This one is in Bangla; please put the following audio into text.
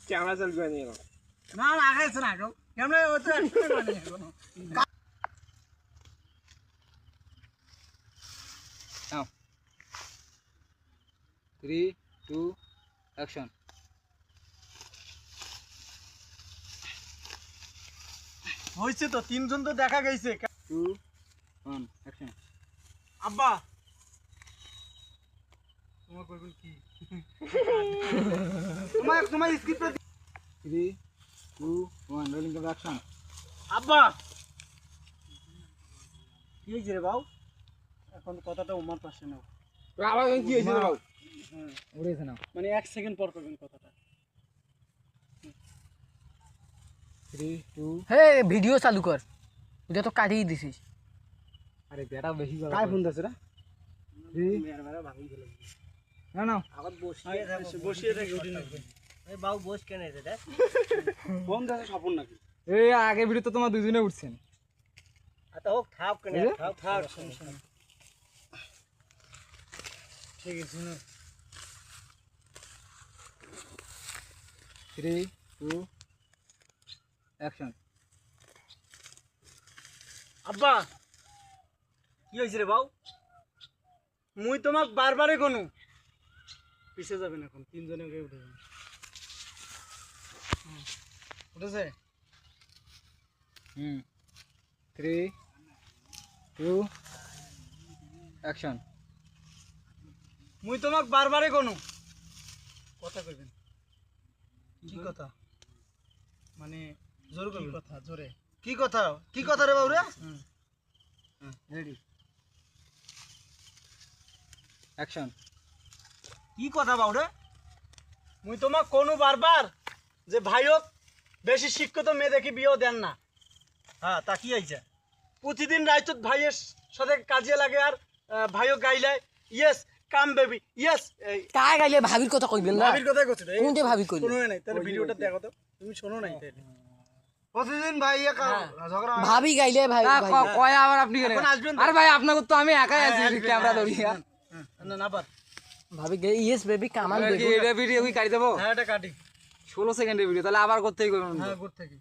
ক্যামেরা চলবে না না আগাইছে না কেউ ক্যামেরা ও তো একটু মানে এখনো 3 2 অ্যাকশন হইছে তো তিনজন তো দেখা গেছে 2 1 অ্যাকশন আব্বা তোমার কইবেন কি তোমার স্ক্রিপ্ট 3 2 1 রোলিং ক্যামেরা অ্যাকশন আব্বা কি হইছে রে বাউ এখন কথাটা উমার পাশে নাও আবার কি হয়েছে রে বাবু উড়েছে না মানে 1 সেকেন্ড পর করবেন কথাটা 3 2 হে ভিডিও চালু কর এটা তো কাটিয়ে দিছিস আরে বেটা বেশি গলা কাই ফোন দাসরা 3 মেয়ের বারে ভাবি গেল না না আবার বসিয়ে রেখে উঠি না এই বাউ বস কেন এটা দেখ ফোন দাসে স্বপন নাকি এই আগে ভিডিও তো তোমার দুজনে উঠছেন আচ্ছা হোক থাক কেন থাক ঠিক আছে শুনো 3 2 অ্যাকশন আব্বা কি হইছে রে বাউ মুই তোমাক বারবারে কোনু পিছে যাবেন এখন তিনজনে উঠে যাবেন উঠেছে 3 2 অ্যাকশন মুই তোমাক বারবারে কোনু কথা কইবেন কি কথা মানে জোর কইবেন কথা জোরে কি কথা রে বাউ রে রেডি অ্যাকশন কি কথা বাউ রে মুই তোমাক কোনু বারবার যে ভাইওক বেশি শিক্ষিত মেয়ে দেখি বিয়েও দেন না হ্যাঁ তা কি হইছে প্রতিদিন রাইতত ভাইয়ের সাথে কাজে লাগে আর ভাইওক গাইলে ইয়েস কাম বেবি ইয়েস কাই গাইলে ভাবির কথা কইবেন না ভাবির কথাই কইছ রে কোনতে ভাবি কইল শোনো নাই তাহলে ভিডিওটা দেখো তো তুমি শোনো নাই তাহলে প্রতিদিন ভাই ঝগড়া ভাবি গাইলে ভাই কয় আবার আপনি কেন এখন আসবেন তো? আরে ভাই আপনাকে তো আমি একাই আছি ক্যামেরা ধরিয়া না না বাদ ভাবি গে ইয়েস বেবি কামাল কি বেবি এটা ভিডিও কি কাটি দেবো হ্যাঁ এটা কাটি 16 সেকেন্ডের ভিডিও তাহলে আবার করতেই করবেন হ্যাঁ গুড থাকি